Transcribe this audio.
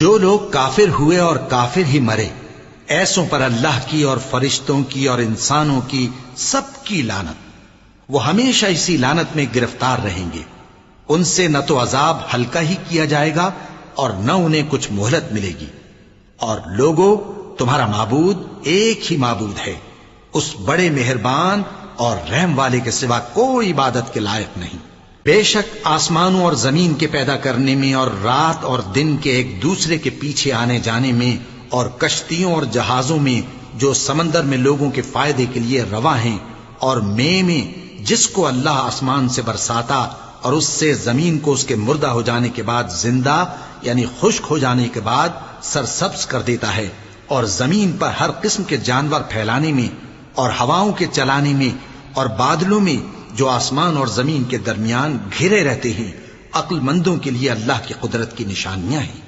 جو لوگ کافر ہوئے اور کافر ہی مرے، ایسوں پر اللہ کی اور فرشتوں کی اور انسانوں کی سب کی لعنت، وہ ہمیشہ اسی لعنت میں گرفتار رہیں گے۔ ان سے نہ تو عذاب ہلکا ہی کیا جائے گا اور نہ انہیں کچھ مہلت ملے گی۔ اور لوگوں، تمہارا معبود ایک ہی معبود ہے، اس بڑے مہربان اور رحم والے کے سوا کوئی عبادت کے لائق نہیں۔ بے شک آسمانوں اور زمین کے پیدا کرنے میں اور رات اور دن کے ایک دوسرے کے پیچھے آنے جانے میں اور کشتیوں اور جہازوں میں جو سمندر میں لوگوں کے فائدے کے لیے رواں ہیں، اور میں جس کو اللہ آسمان سے برساتا اور اس سے زمین کو اس کے مردہ ہو جانے کے بعد زندہ یعنی خشک ہو جانے کے بعد سرسبز کر دیتا ہے، اور زمین پر ہر قسم کے جانور پھیلانے میں اور ہواؤں کے چلانے میں اور بادلوں میں جو آسمان اور زمین کے درمیان گھرے رہتے ہیں، عقل مندوں کے لیے اللہ کی قدرت کی نشانیاں ہیں۔